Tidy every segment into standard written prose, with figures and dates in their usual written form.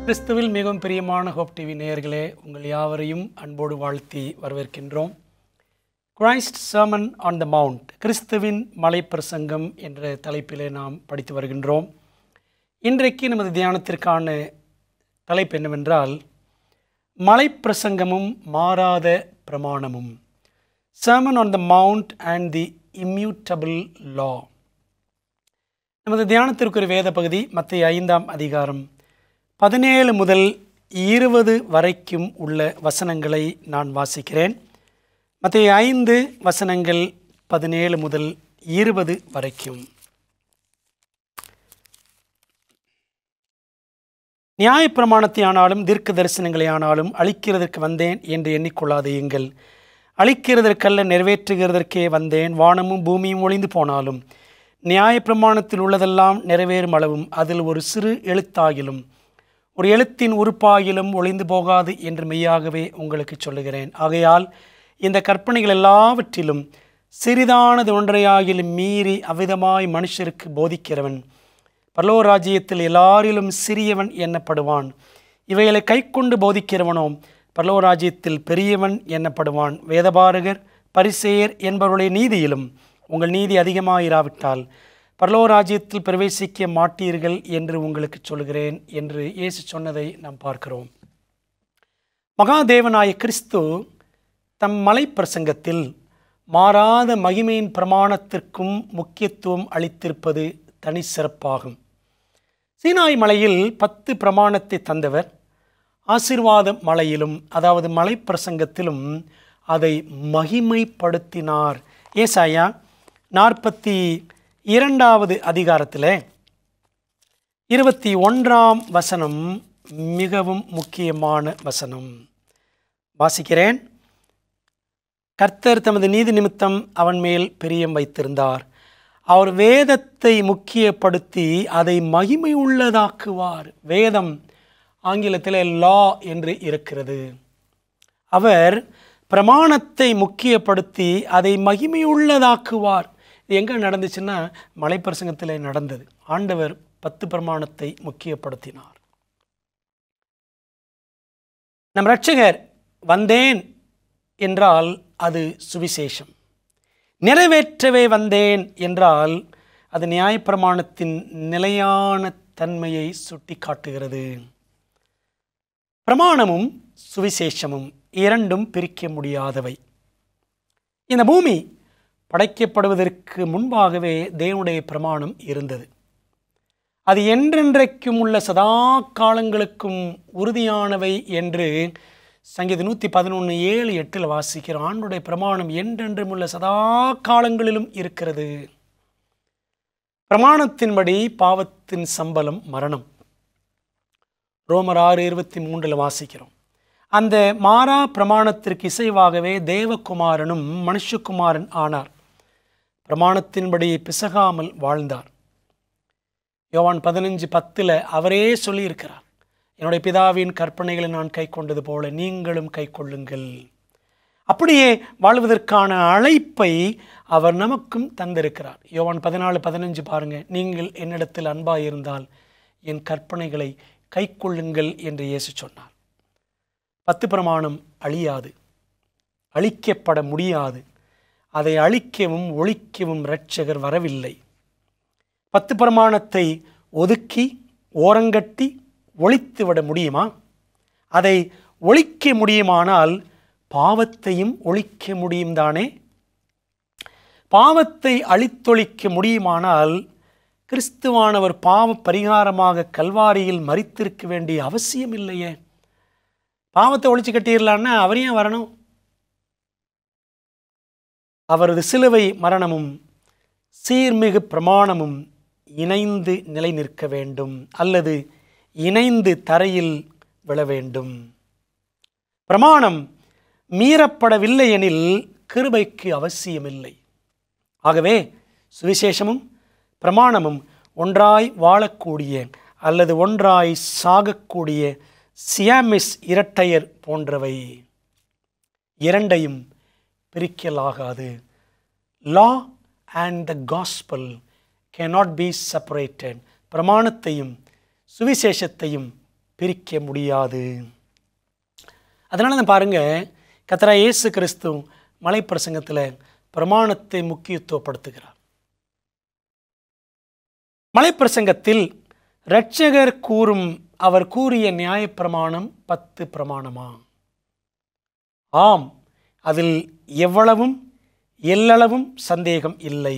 கிறிஸ்துவில் மிகவும் பிரியமான ஹோப் டிவி நேயர்களே, உங்கள் யாவரையும் அன்போடு வாழ்த்தி வரவேற்கின்றோம். Christ sermon on the mount, கிறிஸ்துவின் மலை பிரசங்கம் என்ற தலைப்பிலே நாம் படித்து வருகின்றோம். இன்றைக்கு நமது தியானத்திற்கான தலைப்பு என்னவென்றால், மலை பிரசங்கமும் மாறாத பிரமாணமும். Sermon on the mount and the immutable law. நமது தியானத்திற்கு ஒரு வேத பகுதி மத்தேயு 5ஆம் அதிகாரம் 17 முதல் 20 வரைக்கும் உள்ள வசனங்களை நான் வாசிக்கிறேன். மத்தேயு 5 வசனங்கள் 17 முதல் 20 வரைக்கும். நியாயப்பிரமாணத்தை ஆனாலும் தீர்க்க தரிசனங்களை ஆனாலும் அழிக்கிறதற்கு வந்தேன் என்று எண்ணிக்கொள்ளாதீங்கள். அழிக்கிறதற்கல்ல, நிறைவேற்றுகிறதற்கே வந்தேன். வானமும் பூமியும் ஒளிந்து போனாலும் நியாயப்பிரமாணத்தில் உள்ளதெல்லாம் நிறைவேறும் அளவும் அதில் ஒரு சிறு எழுத்தாகிலும் ஒரு எழுத்தின் உறுப்பாகிலும் ஒளிந்து போகாது என்று மெய்யாகவே உங்களுக்கு சொல்லுகிறேன். ஆகையால் இந்த கற்பனைகள் எல்லாவற்றிலும் சிறிதானது ஒன்றையாகிலும் மீறி அவ்விதமாய் மனுஷருக்கு போதிக்கிறவன் பரலோக ராஜ்யத்தில் எல்லாரிலும் சிறியவன் எண்ணப்படுவான். இவைகளை கைக்கொண்டு போதிக்கிறவனோ பரலோக ராஜ்யத்தில் பெரியவன் எண்ணப்படுவான். வேதபாரகர் பரிசேயர் என்பவருடைய நீதியிலும் உங்கள் நீதி அதிகமாயிராவிட்டால் பரலோக ராஜ்யத்தில் பிரவேசிக்க மாட்டீர்கள் என்று உங்களுக்கு சொல்கிறேன் என்று இயேசு சொன்னதை நாம் பார்க்கிறோம். மகாதேவனாய கிறிஸ்து தம் மலை பிரசங்கத்தில் மாறாத மகிமையின் பிரமாணத்திற்கும் முக்கியத்துவம் அளித்திருப்பது தனி சிறப்பாகும். சீனாய் மலையில் 10 பிரமாணத்தை தந்தவர் ஆசீர்வாத மலையிலும், அதாவது மலை பிரசங்கத்திலும் அதை மகிமைப்படுத்தினார். ஏசாயா 42வது அதிகாரத்தில் 21ஆம் வசனம் மிகவும் முக்கியமான வசனம். வாசிக்கிறேன். கர்த்தர் தமது நீதி நிமித்தம் அவன் மேல் பிரியம் வைத்திருந்தார். அவர் வேதத்தை முக்கியப்படுத்தி அதை மகிமை உள்ளதாக்குவார். வேதம் ஆங்கிலத்தில் லா என்று இருக்கிறது. அவர் பிரமாணத்தை முக்கியப்படுத்தி அதை மகிமை உள்ளதாக்குவார். இது எங்கே நடந்துச்சுன்னா மலை பிரசங்கத்தில் நடந்தது. ஆண்டவர் 10 பிரமாணத்தை முக்கியப்படுத்தினார். நம் இரட்சகர் வந்தேன் என்றால் அது சுவிசேஷம். நிறைவேற்றவே வந்தேன் என்றால் அது நியாயப்பிரமாணத்தின் நிலையான தன்மையை சுட்டி காட்டுகிறது. பிரமாணமும் சுவிசேஷமும் இரண்டும் பிரிக்க முடியாதவை. இந்த பூமி படைக்கப்படுவதற்கு முன்பாகவே தேவனுடைய பிரமாணம் இருந்தது. அது என்றென்றைக்கும் உள்ள சதா காலங்களுக்கும் உறுதியானவை என்று சங்கீதம் 111:7-8 வாசிக்கிற ஆண்டுடைய பிரமாணம் என்றென்றும் உள்ள சதா காலங்களிலும் இருக்கிறது. பிரமாணத்தின்படி பாவத்தின் சம்பளம் மரணம். ரோமர் 6:23 வாசிக்கிறோம். அந்த மாறா பிரமாணத்திற்கு இசைவாகவே தேவகுமாரனும் மனுஷகுமாரன் ஆனார். பிரமாணத்தின்படி பிசகாமல் வாழ்ந்தார். யோவான் 15:10 அவரே சொல்லியிருக்கிறார், என்னுடைய பிதாவின் கற்பனைகளை நான் கை கொண்டது போல நீங்களும் கை கொள்ளுங்கள். அப்படியே வாழ்வதற்கான அழைப்பை அவர் நமக்கும் தந்திருக்கிறார். யோவான் 14:15 பாருங்க. நீங்கள் என்னிடத்தில் அன்பாயிருந்தால் என் கற்பனைகளை கை கொள்ளுங்கள் என்று இயேசு சொன்னார். 10 பிரமாணம் அழியாது, அழிக்கப்பட முடியாது. அதை அழிக்கவும் ஒழிக்கவும் இரட்சகர் வரவில்லை. 10 பிரமாணத்தை ஒதுக்கி ஓரங்கட்டி ஒழித்துவிட முடியுமா? அதை ஒழிக்க முடியுமானால் பாவத்தையும் ஒழிக்க முடியும் தானே? பாவத்தை அழித்தொழிக்க முடியுமானால் கிறிஸ்துவானவர் பாவ பரிகாரமாக கல்வாரியில் மரித்திருக்க வேண்டிய அவசியம் இல்லையே. பாவத்தை ஒழிச்சு கட்டிடலான்னா அவர் ஏன் வரணும்? அவரது சிலுவை மரணமும் சீர்மிகு பிரமாணமும் இணைந்து நிலை நிற்க வேண்டும், அல்லது இணைந்து தரையில் விழ வேண்டும். பிரமாணம் மீறப்படவில்லை எனில் கிருபைக்கு அவசியமில்லை. ஆகவே சுவிசேஷமும் பிரமாணமும் ஒன்றாய் வாழக்கூடிய அல்லது ஒன்றாய் சாகக்கூடிய சியாமிஸ் இரட்டையர் போன்றவை. இரண்டையும் பிரிக்கலாகாது. Law and the gospel cannot be separated. பிரமாணத்தையும் சுவிசேஷத்தையும் பிரிக்க முடியாது. அதனால தான் பாருங்க, கர்த்தராகிய இயேசு கிறிஸ்து மலைப்பிரசங்கத்தில் பிரமாணத்தை முக்கியத்துவப்படுத்துகிறார். மலைப்பிரசங்கத்தில் இரட்சகர் கூறும் அவர் கூறிய நியாயப்பிரமாணம் 10 பிரமாணமா? ஆம், அதில் எவ்வளவும் எல்லளவும் சந்தேகம் இல்லை.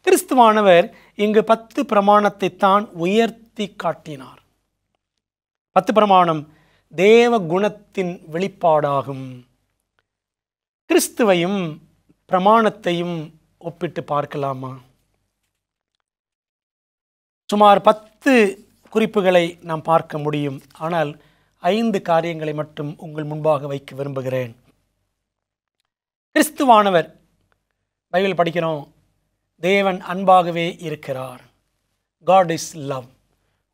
கிறிஸ்துவானவர் இங்கு 10 பிரமாணத்தை தான் உயர்த்தி காட்டினார். 10 பிரமாணம் தேவ குணத்தின் வெளிப்பாடாகும். கிறிஸ்துவையும் பிரமாணத்தையும் ஒப்பிட்டு பார்க்கலாமா? சுமார் 10 குறிப்புகளை நாம் பார்க்க முடியும். ஆனால் 5 காரியங்களை மட்டும் உங்கள் முன்பாக வைக்க விரும்புகிறேன். கிறிஸ்துவானவர், பைபிள் படிக்கிறோம், தேவன் அன்பாகவே இருக்கிறார். God is love.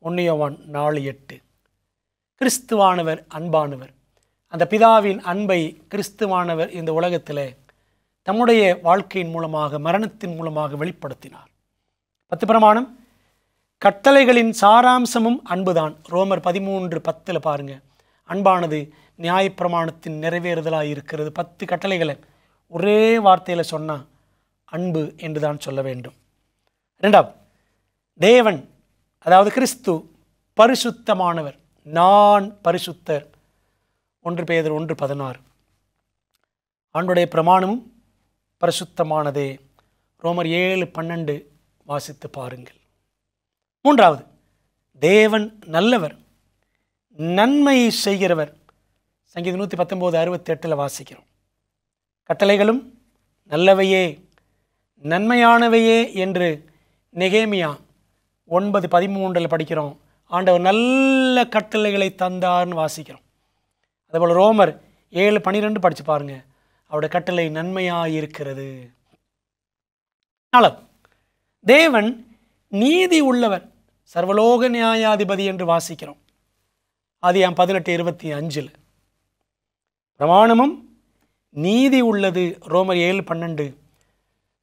1 யோவான் 4:8. கிறிஸ்துவானவர் அன்பானவர். அந்த பிதாவின் அன்பை கிறிஸ்துவானவர் இந்த உலகத்தில் தம்முடைய வாழ்க்கையின் மூலமாக, மரணத்தின் மூலமாக வெளிப்படுத்தினார். 10 பிரமாணம் கட்டளைகளின் சாராம்சமும் அன்புதான். ரோமர் 13:10 பாருங்க, அன்பானது நியாயப்பிரமாணத்தின் நிறைவேறுதலாக இருக்கிறது. 10 கட்டளைகளை ஒரே வார்த்தையில் சொன்னால் அன்பு என்று தான் சொல்ல வேண்டும். 2, தேவன், அதாவது கிறிஸ்து பரிசுத்தமானவர். நான் பரிசுத்தர். 1 பேதுரு 1:16. ஆண்டுடைய பிரமாணமும் பரிசுத்தமானதே. ரோமர் 7:12 வாசித்து பாருங்கள். 3, தேவன் நல்லவர், நன்மை செய்கிறவர். சங்கீதம் 119:68 வாசிக்கிறோம். கட்டளைகளும் நல்லவையே, நன்மையானவையே என்று நெகேமியா 9:13 படிக்கிறோம். ஆண்டவர் நல்ல கட்டளைகளை தந்தார்னு வாசிக்கிறோம். அதேபோல் ரோமர் 7:12 படித்து பாருங்க, அவருடைய கட்டளை நன்மையாக இருக்கிறது. 4, தேவன் நீதி உள்ளவர், சர்வலோக நியாயாதிபதி என்று வாசிக்கிறோம். ஆதியாகமம் 18:25. பிரமாணமும் நீதி உள்ளது. ரோமர் 7:12.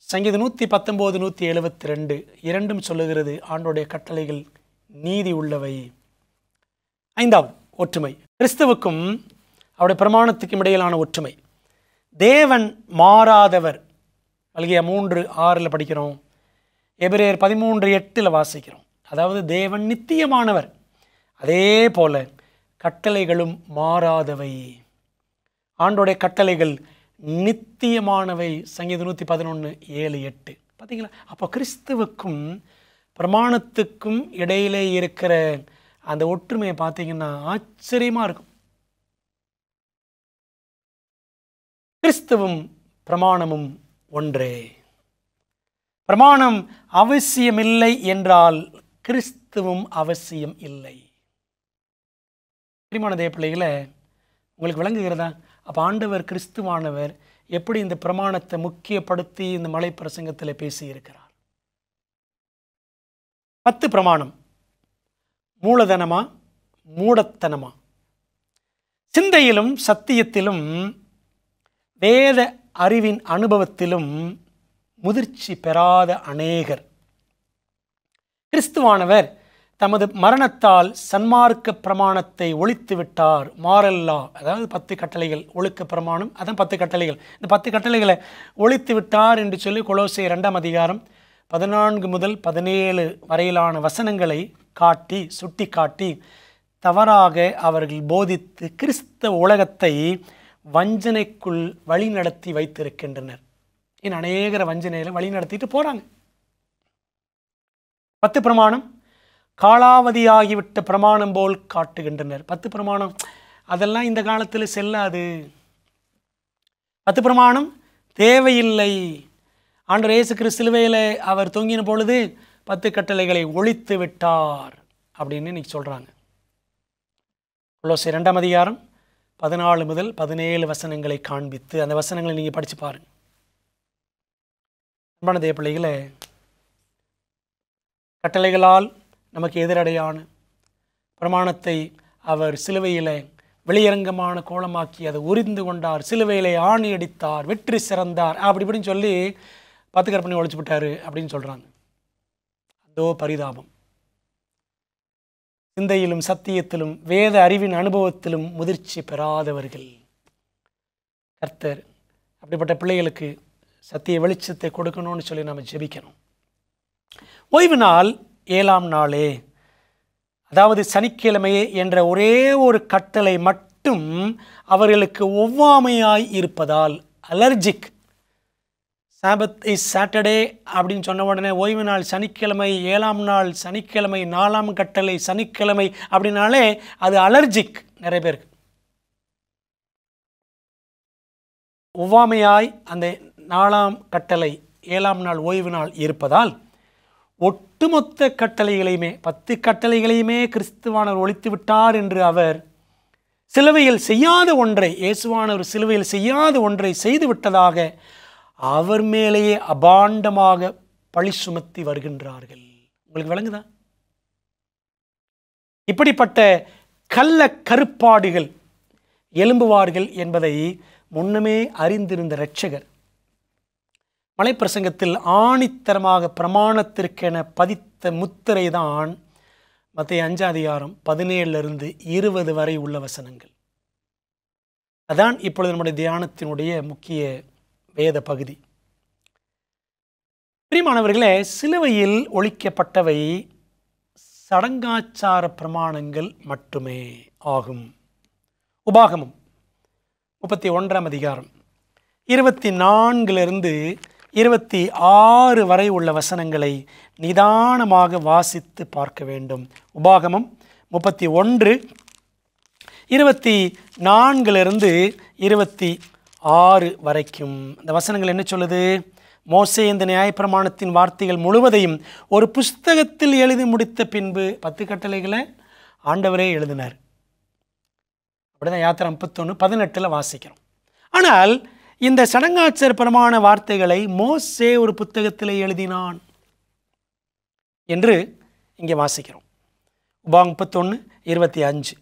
சங்கீதம் 119, 172 இரண்டும் சொல்லுகிறது ஆண்டோடைய கட்டளைகள் நீதி உள்ளவை. 5, ஒற்றுமை. கிறிஸ்துவுக்கும் அவருடைய பிரமாணத்துக்கும் இடையிலான ஒற்றுமை. தேவன் மாறாதவர். மல்கியா 3:6 படிக்கிறோம். எபிரேயர் 13:8 வாசிக்கிறோம். அதாவது தேவன் நித்தியமானவர், அதே போல கட்டளைகளும் மாறாதவை. ஆண்டோடைய கட்டளைகள் நித்தியமானவை. சங்கீதம் 111:7-8 பார்த்தீங்களா? அப்போ கிறிஸ்துவுக்கும் பிரமாணத்துக்கும் இடையிலே இருக்கிற அந்த ஒற்றுமையை பார்த்தீங்கன்னா ஆச்சரியமாக இருக்கும். கிறிஸ்துவும் பிரமாணமும் ஒன்றே. பிரமாணம் அவசியமில்லை என்றால் கிறிஸ்துவும் அவசியம் இல்லை. பிரியமான தேவ பிள்ளைகளை, உங்களுக்கு விளங்குகிறதா? அப்போ ஆண்டவர் கிறிஸ்துவானவர் எப்படி இந்த பிரமாணத்தை முக்கியப்படுத்தி இந்த மலை பிரசங்கத்தில் பேசியிருக்கிறார்? 10 பிரமாணம் மூலதனமா மூடத்தனமா? சிந்தையிலும் சத்தியத்திலும் வேத அறிவின் அனுபவத்திலும் முதிர்ச்சி பெறாத அநேகர். கிறிஸ்துவானவர் தமது மரணத்தால் சன்மார்க்க பிரமாணத்தை ஒழித்து விட்டார். மாரல்லா, அதாவது 10 கட்டளைகள், ஒழுக்க பிரமாணம், அதான் 10 கட்டளைகள். இந்த 10 கட்டளைகளை ஒழித்து விட்டார் என்று சொல்லி கொலோசியர் 2:14 முதல் 17 வரையிலான வசனங்களை சுட்டி காட்டி தவறாக அவர்கள் போதித்து கிறிஸ்தவ உலகத்தை வஞ்சனைக்குள் வழிநடத்தி வைத்திருக்கின்றனர். இன்னும் அநேகர வஞ்சனையில் வழி நடத்திட்டு போகிறாங்க. 10 பிரமாணம் காலாவதியாகிவிட்ட பிரமாணம் போல் காட்டுகின்றனர். 10 பிரமாணம் அதெல்லாம் இந்த காலத்தில் செல்லாது. 10 பிரமாணம் தேவையில்லை. ஆண்டவர் இயேசு கிறிஸ்து சிலுவையில் அவர் தொங்கின பொழுது 10 கட்டளைகளை ஒழித்து விட்டார் அப்படின்னு இன்னைக்கு சொல்கிறாங்க. கொலோசியர் 2:14 முதல் 17 வசனங்களை காண்பித்து அந்த வசனங்களை நீங்கள் படித்து பாருங்கள். அன்பான தேவ பிள்ளைகளே, கட்டளைகளால் நமக்கு எதிரடையான பிரமாணத்தை அவர் சிலுவையில் வெளியரங்கமான கோலமாக்கி அதை உரிந்து கொண்டார், சிலுவையிலே ஆணி அடித்தார், வெற்றி சிறந்தார், அப்படி இப்படின்னு சொல்லி 10 கற்பனை ஒழிச்சு விட்டார் அப்படின்னு சொல்கிறாங்க. அதோ பரிதாபம். சிந்தையிலும் சத்தியத்திலும் வேத அறிவின் அனுபவத்திலும் முதிர்ச்சி பெறாதவர்கள். கர்த்தர் அப்படிப்பட்ட பிள்ளைகளுக்கு சத்திய வெளிச்சத்தை கொடுக்கணும்னு சொல்லி நாம் ஜெபிக்கணும். ஓய்வு நாள் 7ஆம் நாளே, அதாவது சனிக்கிழமையே என்ற ஒரே ஒரு கட்டளை மட்டும் அவர்களுக்கு ஒவ்வாமையாய் இருப்பதால், அலர்ஜிக், சாபத் இஸ் சாட்டர்டே அப்படின்னு சொன்ன உடனே ஓய்வு நாள் சனிக்கிழமை, 7ஆம் நாள் சனிக்கிழமை, 4ஆம் கட்டளை சனிக்கிழமை அப்படின்னாலே அது அலர்ஜிக் நிறைய பேருக்கு. ஒவ்வாமையாய் அந்த 4ஆம் கட்டளை 7ஆம் நாள் ஓய்வு நாள் இருப்பதால் ஒட்டுமொத்த கட்டளைகளையுமே 10 கட்டளைகளையுமே கிறிஸ்துவானவர் ஒழித்து விட்டார் என்று அவர் சிலுவையில் செய்யாத ஒன்றை, இயேசுவானவர் சிலுவையில் செய்யாத ஒன்றை செய்து விட்டதாக அவர் மேலேயே அபாண்டமாக பழி சுமத்தி வருகின்றார்கள். உங்களுக்கு விளங்குதா? இப்படிப்பட்ட கள்ள கருப்பாடுகள் எழும்புவார்கள் என்பதை முன்னமே அறிந்திருந்த இரட்சகர் மலைப்பிரசங்கத்தில் ஆணித்தரமாக பிரமாணத்திற்கென பதித்த முத்திரை தான் மத்தேயு 5ஆம் அதிகாரம் 17 20 வரை உள்ள வசனங்கள். அதான் இப்பொழுது நம்முடைய தியானத்தினுடைய முக்கிய வேத பகுதி. பிரியமானவர்களே, சிலுவையில் ஒழிக்கப்பட்டவை சடங்காச்சார பிரமாணங்கள் மட்டுமே ஆகும். உபாகமம் 31ஆம் அதிகாரம் 24 26 வரை உள்ள வசனங்களை நிதானமாக வாசித்து பார்க்க வேண்டும். உபாகமம் 31 24 26 வரைக்கும் இந்த வசனங்கள் என்ன சொல்லுது? மோசே இந்த நியாயப்பிரமாணத்தின் வார்த்தைகள் முழுவதையும் ஒரு புஸ்தகத்தில் எழுதி முடித்த பின்பு 10 கட்டளைகளை ஆண்டவரே எழுதினார். அப்படிதான் யாத்திரை 31:18 வாசிக்கிறோம். ஆனால் இந்த சடங்காச்சார பிரமாண வார்த்தைகளை மோசே ஒரு புத்தகத்தில் எழுதினான் என்று இங்கே வாசிக்கிறோம். உபாகமம் 31:25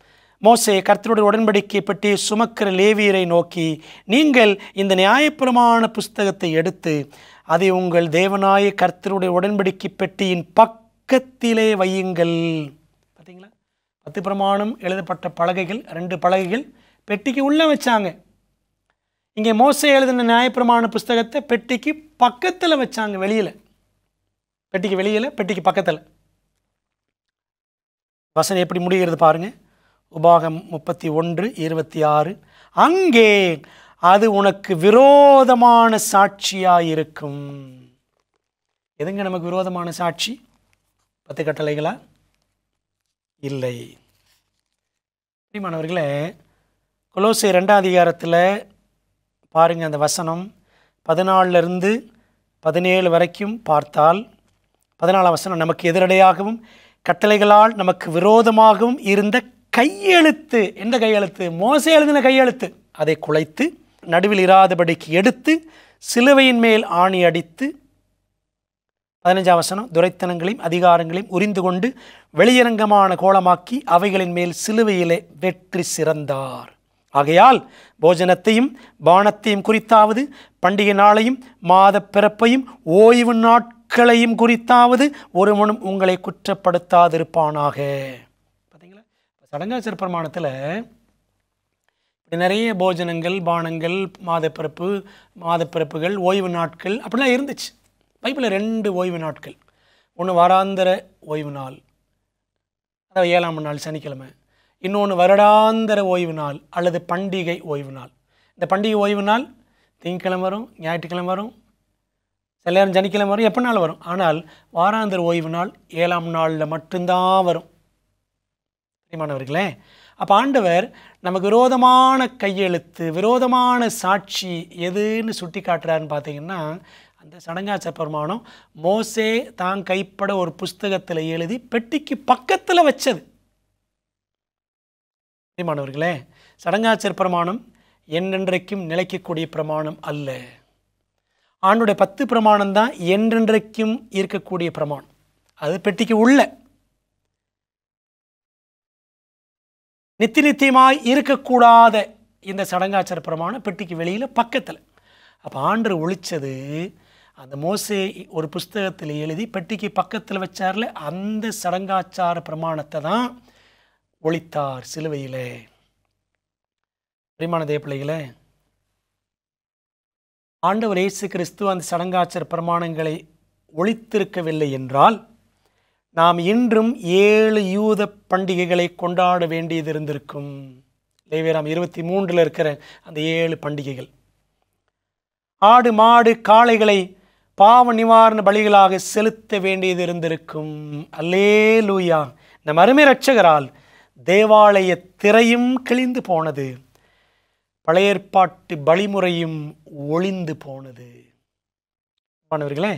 மோசே கர்த்தருடைய உடன்படிக்கை பெட்டியை சுமக்கிற லேவியரை நோக்கி, நீங்கள் இந்த நியாயப்பிரமாண புஸ்தகத்தை எடுத்து அதை உங்கள் தேவனாய கர்த்தருடைய உடன்படிக்கை பெட்டியின் பக்கத்திலே வையுங்கள். பார்த்தீங்களா? 10 பிரமாணம் எழுதப்பட்ட பலகைகள், 2 பலகைகள் பெட்டிக்கு உள்ளே வச்சாங்க. இங்கே மோசே எழுதின நியாயப்பிரமாண புஸ்தகத்தை பெட்டிக்கு பக்கத்தில் வச்சாங்க. வெளியில், பெட்டிக்கு வெளியில், பெட்டிக்கு பக்கத்தில். வசனம் எப்படி முடிகிறது பாருங்க. உபாகமம் 31:26 அங்கே அது உனக்கு விரோதமான சாட்சியாயிருக்கும். எதுங்க நமக்கு விரோதமான சாட்சி? 10 கட்டளைகளா? இல்லை. பிரியமானவர்களே, கொலோசியர் 2ஆம் அதிகாரத்தில் பாருங்கள், அந்த வசனம் 14 17 வரைக்கும் பார்த்தால் 14ஆம் வசனம், நமக்கு எதிரடையாகவும் கட்டளைகளால் நமக்கு விரோதமாகவும் இருந்த கையெழுத்து. எந்த கையெழுத்து? மோசே எழுதின கையெழுத்து. அதை குலைத்து நடுவில் இராதபடிக்கு எடுத்து சிலுவையின் மேல் ஆணி அடித்து 15ஆம் வசனம், துரைத்தனங்களையும் அதிகாரங்களையும் உரிந்து கொண்டு வெளியரங்கமான கோலமாக்கி அவைகளின் மேல் சிலுவையிலே வெற்றி சிறந்தார். ஆகையால் போஜனத்தையும் பானத்தையும் குறித்தாவது, பண்டிகை நாளையும் மாத பிறப்பையும் ஓய்வு நாட்களையும் குறித்தாவது ஒருவனும் உங்களை குற்றப்படுத்தாதிருப்பானாக. பார்த்தீங்களா? சடங்காச்சார பிரமாணத்தில் நிறைய போஜனங்கள், பானங்கள், மாதப்பிறப்புகள், ஓய்வு நாட்கள் அப்படிலாம் இருந்துச்சு. பைபிளில் 2 ஓய்வு நாட்கள். ஒன்று வாராந்திர ஓய்வு நாள், அதாவது 7ஆம் நாள் சனிக்கிழமை. இன்னொன்று வருடாந்திர ஓய்வு நாள் அல்லது பண்டிகை ஓய்வு நாள். இந்த பண்டிகை ஓய்வு நாள் திங்கக்கிழமை வரும், ஞாயிற்றுக்கிழமை வரும், சில நேரம் சனிக்கிழமை வரும், எப்போனாலும் வரும். ஆனால் வாராந்திர ஓய்வு நாள் 7ஆம் நாளில் மட்டும்தான் வரும். பிரியமானவர்களே, அப்போ ஆண்டவர் நமக்கு விரோதமான கையெழுத்து, விரோதமான சாட்சி எதுன்னு சுட்டி காட்டுறாருன்னு பார்த்தீங்கன்னா, அந்த சடங்காச்சார பிரமாணம் மோசே தான் கைப்பட ஒரு புஸ்தகத்தில் எழுதி பெட்டிக்கு பக்கத்தில் வச்சது. பிரியமானவர்களே, சடங்காச்சார பிரமாணம் என்றென்றைக்கும் நிலைக்கக்கூடிய பிரமாணம் அல்ல. ஆண்டுடைய 10 பிரமாணம் தான் என்றென்றைக்கும் இருக்கக்கூடிய பிரமாணம். அது பெட்டிக்கு உள்ள நித்தியமாய் இருக்கக்கூடாத இந்த சடங்காச்சார பிரமாணம் பெட்டிக்கு வெளியில் பக்கத்தில். அப்போ ஆண்டவர் ஒழிச்சது அந்த மோசே ஒரு புஸ்தகத்தில் எழுதி பெட்டிக்கு பக்கத்தில் வச்சார்ல, அந்த சடங்காச்சார பிரமாணத்தை தான் ஒழித்தார் சிலுவையிலே. பிரியமான தேவ பிள்ளைகளே, ஆண்டவர் இயேசு கிறிஸ்து அந்த சடங்காச்சார பிரமாணங்களை ஒழித்திருக்கவில்லை என்றால் நாம் இன்றும் 7 யூத பண்டிகைகளை கொண்டாட வேண்டியது இருந்திருக்கும். லேவியராம் 23 இருக்கிற அந்த 7 பண்டிகைகள். ஆடு மாடு காளைகளை பாவ நிவாரண பலிகளாக செலுத்த வேண்டியது இருந்திருக்கும். அல்லேலூயா. நம் அருமை இரட்சகரால் தேவாலய திரையும் கிழிந்து போனது, பழைய ஏற்பாட்டு பலிமுறையும் ஒளிந்து போனது. மாணவர்களே,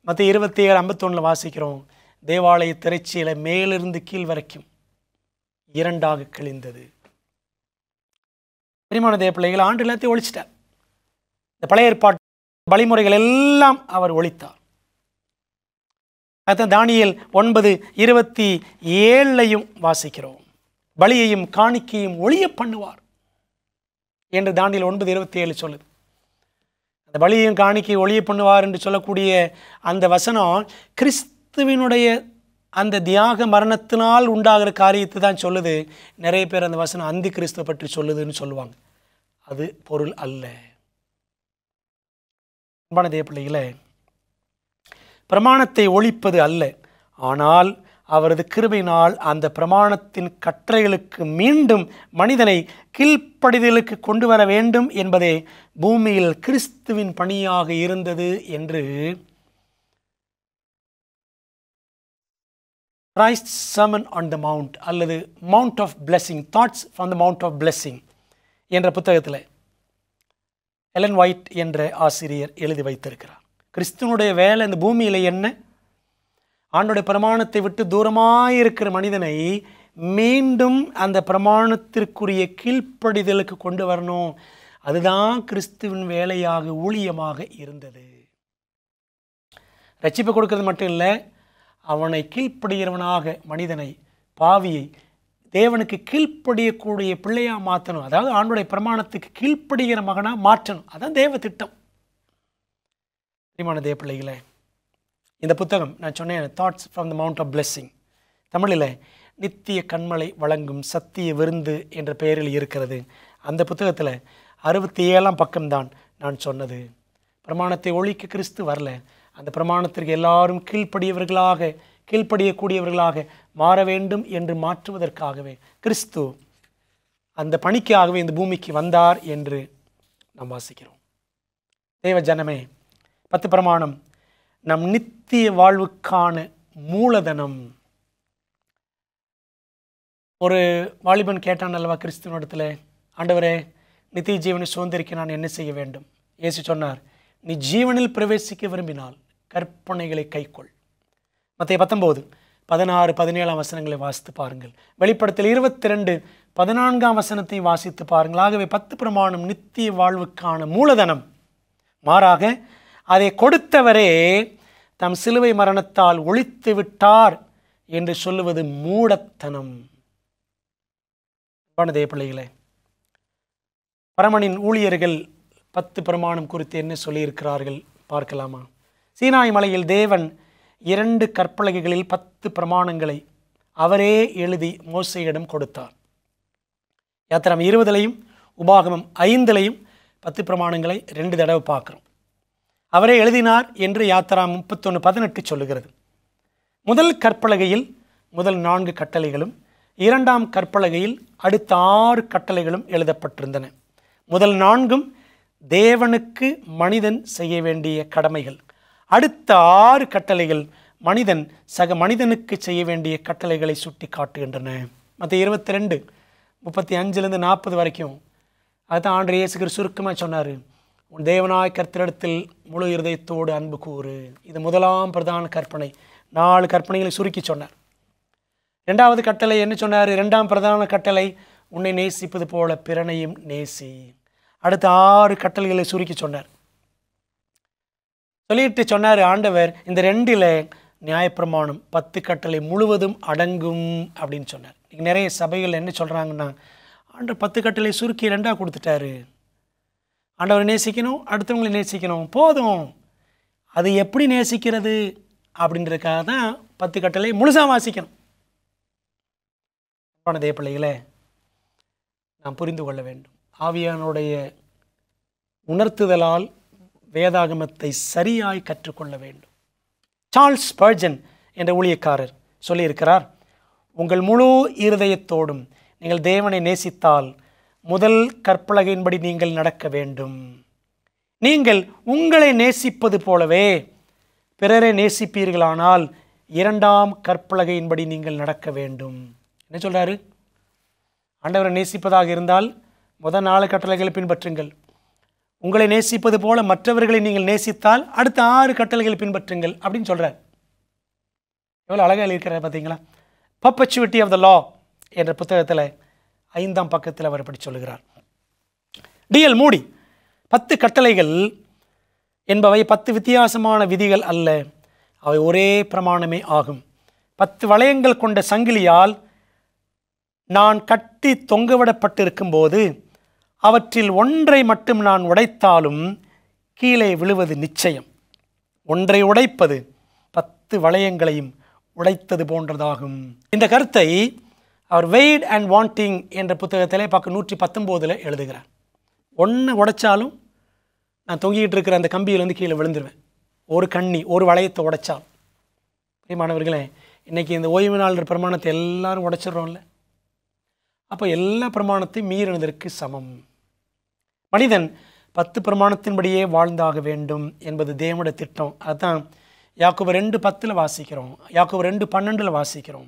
மத்திய 27:51 வாசிக்கிறோம், தேவாலய திரைச்சீலை மேலிருந்து கீழ் வரைக்கும் 2ஆக கிழிந்தது. பிரியமான தேவ பிள்ளைகள், ஆண்டு எல்லாத்தையும் ஒழிச்சிட்டார். இந்த பழைய ஏற்பாட்டு பலிமுறைகள் எல்லாம் அவர் ஒழித்தார். அதான் தானியேல் 9:27 வாசிக்கிறோம், பலியையும் காணிக்கையும் ஒழிய பண்ணுவார் என்று தானியேல் 9:27 சொல்லுது. அந்த பலியையும் காணிக்கையை ஒழிய பண்ணுவார் என்று சொல்லக்கூடிய அந்த வசனம் கிறிஸ்துவினுடைய அந்த தியாக மரணத்தினால் உண்டாகிற காரியத்தை தான் சொல்லுது. நிறைய பேர் அந்த வசனம் அந்தி கிறிஸ்துவ பற்றி சொல்லுதுன்னு சொல்லுவாங்க. அது பொருள் அல்ல. அன்பான தேவ பிள்ளைகளே, பிரமாணத்தை ஒழிப்பது அல்ல, ஆனால் அவரது கிருபையினால் அந்த பிரமாணத்தின் கட்டளைகளுக்கு மீண்டும் மனிதனை கீழ்ப்படிதலுக்கு கொண்டு வர வேண்டும் என்பதே பூமியில் கிறிஸ்துவின் பணியாக இருந்தது என்று Christ's Sermon on the Mount அல்லது Mount of Blessing, Thoughts from the Mount of Blessing என்ற புத்தகத்தில் எலன் ஒயிட் என்ற ஆசிரியர் எழுதி வைத்திருக்கிறார். கிறிஸ்துவனுடைய வேலை இந்த பூமியில் என்ன? ஆண்டோடைய பிரமாணத்தை விட்டு தூரமாயிருக்கிற மனிதனை மீண்டும் அந்த பிரமாணத்திற்குரிய கீழ்ப்படிதலுக்கு கொண்டு வரணும். அதுதான் கிறிஸ்துவின் வேலையாக ஊழியமாக இருந்தது. ரட்சிப்பு கொடுக்கறது மட்டும் இல்லை, அவனை கீழ்ப்படுகிறவனாக மனிதனை, பாவியை தேவனுக்கு கீழ்ப்படியக்கூடிய பிள்ளையாக மாற்றணும். அதாவது ஆண்டோடைய பிரமாணத்துக்கு கீழ்ப்படுகிற மகனாக மாற்றணும். அதான் தேவ திட்டம். பிரியமான தேவ பிள்ளைகளே, இந்த புத்தகம் நான் சொன்னேன், thoughts from the mount of blessing, தமிழில் நித்திய கண்மலை வழங்கும் சத்திய விருந்து என்ற பெயரில் இருக்கிறது. அந்த புத்தகத்தில் 67ஆம் பக்கம்தான் நான் சொன்னது. பிரமாணத்தை ஒழிக்க கிறிஸ்து வரல, அந்த பிரமாணத்திற்கு எல்லாரும் கீழ்ப்படியக்கூடியவர்களாக மாற வேண்டும் என்று மாற்றுவதற்காகவே கிறிஸ்து அந்த பணிக்காகவே இந்த பூமிக்கு வந்தார் என்று நாம் வாசிக்கிறோம். தேவ ஜனமே, 10 பிரமாணம் நம் நித்திய வாழ்வுக்கான மூலதனம். ஒரு வாலிபன் கேட்டான் அல்லவா கிறிஸ்துவனிடத்தில், ஆண்டவரே, நித்திய ஜீவனை சுதந்திரிக்க நான் என்ன செய்ய வேண்டும்? இயேசு சொன்னார், நீ ஜீவனில் பிரவேசிக்க விரும்பினால் கற்பனைகளை கைக்கொள். மத்தேயு 19:16-17 வசனங்களை வாசித்து பாருங்கள். வெளிப்படுத்தல் 22:14 வசனத்தை வாசித்து பாருங்கள். ஆகவே 10 பிரமாணம் நித்திய வாழ்வுக்கான மூலதனம். மாறாக அதை கொடுத்தவரே தம் சிலுவை மரணத்தால் ஒழித்து விட்டார் என்று சொல்லுவது மூடத்தனம். தேவ பிள்ளைகளே, பரமனின் ஊழியர்கள் 10 பிரமாணம் குறித்து என்ன சொல்லியிருக்கிறார்கள் பார்க்கலாமா? சீனாய் மலையில் தேவன் 2 கற்பலகைகளில் 10 பிரமாணங்களை அவரே எழுதி மோசேயிடம் கொடுத்தார். யாத்திராம் 20 உபாகமம் 5 10 பிரமாணங்களை 2 தடவை பார்க்குறோம். அவரே எழுதினார் என்று யாத்திராம் 31:18 சொல்லுகிறது. முதல் கற்பலகையில் முதல் 4 கட்டளைகளும், 2ஆம் கற்பலகையில் அடுத்த 6 கட்டளைகளும் எழுதப்பட்டிருந்தன. முதல் 4 தேவனுக்கு மனிதன் செய்ய வேண்டிய கடமைகள். அடுத்த 6 கட்டளைகள் மனிதன் சக மனிதனுக்கு செய்ய வேண்டிய கட்டளைகளை சுட்டி காட்டுகின்றன. மத்திய 22:35-40 வரைக்கும் அதுதான் ஆண்டவர் இயேசு கிறிஸ்து சுருக்கமாக சொன்னார், உன் தேவனாய் கர்த்தரிடத்தில் முழு இருதயத்தோடு அன்பு கூறு. இது முதலாம் பிரதான கற்பனை. 4 கற்பனைகளை சுருக்கி சொன்னார். 2வது கட்டளை என்ன சொன்னார்? 2ஆம் பிரதான கட்டளை, உன்னை நேசிப்பது போல பிறனையும் நேசி. அடுத்த 6 கட்டளைகளை சுருக்கி சொன்னார். சொல்லிட்டு சொன்னார் ஆண்டவர், இந்த 2ல் நியாயப்பிரமாணம் 10 கட்டளை முழுவதும் அடங்கும் அப்படின்னு சொன்னார். இன்னைக்கு நிறைய சபைகள் என்ன சொல்கிறாங்கன்னா, ஆண்டவர் 10 கட்டளை சுருக்கி 2ஆக கொடுத்துட்டாரு. ஆண்டவரை நேசிக்கணும், அடுத்தவங்களை நேசிக்கணும், போதும். அது எப்படி நேசிக்கிறது அப்படின்றதுக்காக தான் 10 கட்டளை முழுசாக வாசிக்கணும். தேவ பிள்ளைகளே, நாம் புரிந்து கொள்ள வேண்டும். ஆவியானுடைய உணர்த்துதலால் வேதாகமத்தை சரியாய் கற்றுக்கொள்ள வேண்டும். சார்ல்ஸ் ஸ்பர்ஜன் என்ற ஊழியக்காரர் சொல்லியிருக்கிறார், உங்கள் முழு இருதயத்தோடும் நீங்கள் தேவனை நேசித்தால் முதல் கற்பலகையின்படி நீங்கள் நடக்க வேண்டும். நீங்கள் உங்களை நேசிப்பது போலவே பிறரை நேசிப்பீர்களானால் இரண்டாம் கற்பலகையின்படி நீங்கள் நடக்க வேண்டும். என்ன சொல்றாரு? ஆண்டவரை நேசிப்பதாக இருந்தால் முதல் 4 கட்டளைகளை பின்பற்றுங்கள். உங்களை நேசிப்பது போல மற்றவர்களை நீங்கள் நேசித்தால் அடுத்த 6 கட்டளைகளை பின்பற்றுங்கள் அப்படின்னு சொல்றார். எவ்வளோ அழகாக இருக்கிறார் பார்த்தீங்களா? பர்பச்சுவிட்டி ஆஃப் த லா என்ற புத்தகத்தில் 5ஆம் பக்கத்தில் அவர் இப்படி சொல்லுகிறார். டிஎல் மூடி 10 கட்டளைகள் என்பவை 10 வித்தியாசமான விதிகள் அல்ல, அவை ஒரே பிரமாணமே ஆகும். 10 வளையங்கள் கொண்ட சங்கிலியால் நான் கட்டி தொங்கவிடப்பட்டிருக்கும் போது அவற்றில் ஒன்றை மட்டும் நான் உடைத்தாலும் கீழே விழுவது நிச்சயம். ஒன்றை உடைப்பது 10 வளையங்களையும் உடைத்தது போன்றதாகும். இந்த கருத்தை அவர் வெய்ட் அண்ட் வாண்டிங் என்ற புத்தகத்திலே பக்கம் 119 எழுதுகிறார். ஒன்று உடைச்சாலும் நான் தொங்கிக்கிட்டு இருக்கிற அந்த கம்பியிலேருந்து கீழே விழுந்துருவேன். ஒரு வளையத்தை உடைச்சால். பிரியமானவர்களே, இன்றைக்கி இந்த ஓய்வு நாள் பிரமாணத்தை எல்லாரும் உடைச்சிட்றோம்ல. அப்போ எல்லா பிரமாணத்தையும் மீறினதற்கு சமம். மனிதன் 10 பிரமாணத்தின்படியே வாழ்ந்தாக வேண்டும் என்பது தேவனுடைய திட்டம். அதுதான் யாக்கோபு 2:10 வாசிக்கிறோம், யாக்கோபு 2:12 வாசிக்கிறோம்,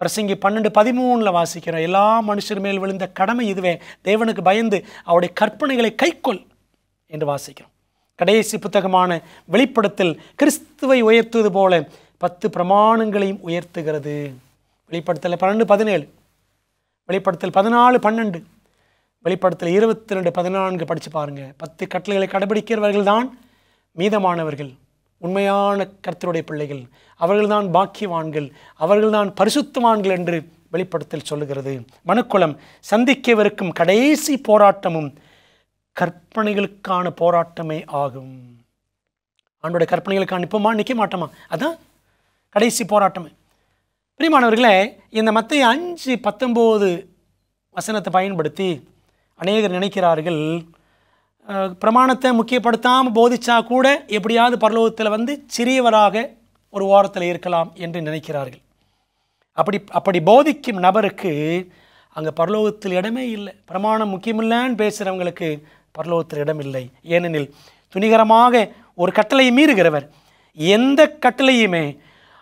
பிரசங்கி 12:13 வாசிக்கிறோம். எல்லா மனுஷர் மேல் விழுந்த கடமை இதுவே, தேவனுக்கு பயந்து அவருடைய கற்பனைகளை கைக்கொள் என்று வாசிக்கிறோம். கடைசி புத்தகமான வெளிப்படுத்தல் கிறிஸ்துவை உயர்த்துவது போல 10 பிரமாணங்களையும் உயர்த்துகிறது. வெளிப்படுத்தல் 12:17, வெளிப்படுத்தல் 14:12, வெளிப்படுத்தல் 22:14 படித்து பாருங்கள். 10 கட்டளைகளை கடைபிடிக்கிறவர்கள் தான் மீதமானவர்கள், உண்மையான கர்த்தருடைய பிள்ளைகள், அவர்கள்தான் பாக்கியவான்கள், அவர்கள்தான் பரிசுத்தவான்கள் என்று வெளிப்படுத்தல் சொல்லுகிறது. மனுக்குலம் சந்திக்கவிருக்கும் கடைசி போராட்டமும் கற்பனைகளுக்கான போராட்டமே ஆகும். ஆண்டோடைய கற்பனைகளுக்கான நிற்போமா நிற்க மாட்டோமா, அதான் கடைசி போராட்டமே. பிரியமானவர்களே, இந்த மத்தேயு 5:19 வசனத்தை பயன்படுத்தி அநேகர் நினைக்கிறார்கள், பிரமாணத்தை முக்கியப்படுத்தாமல் போதிச்சா கூட எப்படியாவது பரலோகத்தில் சிறியவராக ஒரு வாரத்தில் இருக்கலாம் என்று நினைக்கிறார்கள். அப்படி போதிக்கும் நபருக்கு அங்கே பரலோகத்தில் இடமே இல்லை. பிரமாணம் முக்கியமில்லைன்னு பேசுகிறவங்களுக்கு பரலோகத்தில் இடமில்லை. ஏனெனில் துணிகரமாக ஒரு கட்டளையை மீறுகிறவர் எந்த கட்டளையுமே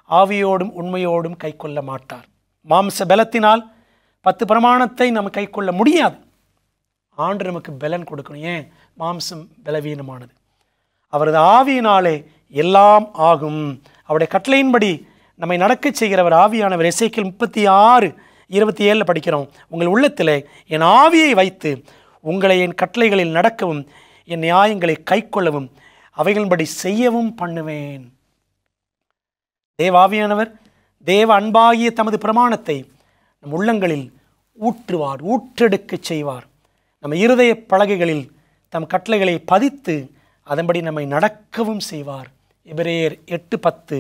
ஆவியோடும் உண்மையோடும் கை கொள்ள மாட்டார். மாம்ச பலத்தினால் 10 பிரமாணத்தை நம்ம கை கொள்ள முடியாது. ஆண்டு நமக்கு பலன் கொடுக்கணும். ஏன்? மாம்சம் பலவீனமானது. அவரது ஆவியினாலே எல்லாம் ஆகும். அவருடைய கட்டளையின்படி நம்மை நடக்க செய்கிறவர் ஆவியானவர். எசேக்கியேல் 36:27 படிக்கிறோம், உங்கள் உள்ளத்தில் என் ஆவியை வைத்து உங்களை என் கட்டளைகளில் நடக்கவும் என் நியாயங்களை கை கொள்ளவும் அவைகளின்படி செய்யவும் பண்ணுவேன். தேவாவியானவர் தேவ அன்பாகிய தமது பிரமாணத்தை நம் உள்ளங்களில் ஊற்றுவார், ஊற்றெடுக்க செய்வார். நம்ம இருதய பலகைகளில் தம் கட்டளைகளை பதித்து அதன்படி நம்மை நடக்கவும் செய்வார். எபிரேயர் 8:10,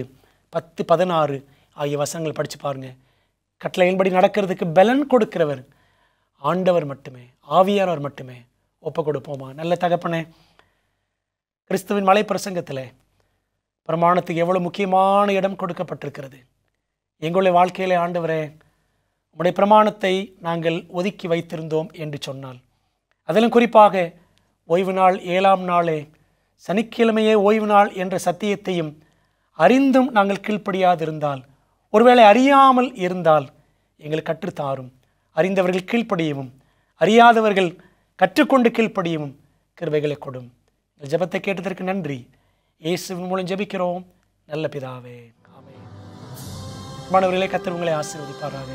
10:16 ஆகிய வசனங்கள் படித்து பாருங்கள். கட்டளையின்படி நடக்கிறதுக்கு பலன் கொடுக்கிறவர் ஆண்டவர் மட்டுமே, ஆவியானவர் மட்டுமே. ஒப்பு கொடுப்போமா? நல்ல தகப்பனே, கிறிஸ்துவின் மலை பிரசங்கத்தில் பிரமாணத்துக்கு எவ்வளோ முக்கியமான இடம் கொடுக்கப்பட்டிருக்கிறது. எங்களுடைய வாழ்க்கையிலே ஆண்டவரே, உம்முடைய பிரமாணத்தை நாங்கள் ஒதுக்கி வைத்திருந்தோம் என்று சொன்னால், அதிலும் குறிப்பாக ஓய்வு நாள் 7ஆம் நாளே சனிக்கிழமையே ஓய்வு நாள் என்ற சத்தியத்தையும் அறிந்தும் நாங்கள் கீழ்ப்படியாதிருந்தால், ஒருவேளை அறியாமல் இருந்தால் எங்களுக்கு கற்றுத்தாரும். அறிந்தவர்கள் கீழ்ப்படியவும் அறியாதவர்கள் கற்றுக்கொண்டு கீழ்ப்படியவும் கிருபைகளை கொடும். ஜெபத்தை கேட்டதற்கு நன்றி. இயேசுவின் மூலம் ஜெபிக்கிறோம் நல்ல பிதாவே, ஆமென். மாணவர்களே, கர்த்தர் உங்களை ஆசீர்வதிப்பாராக.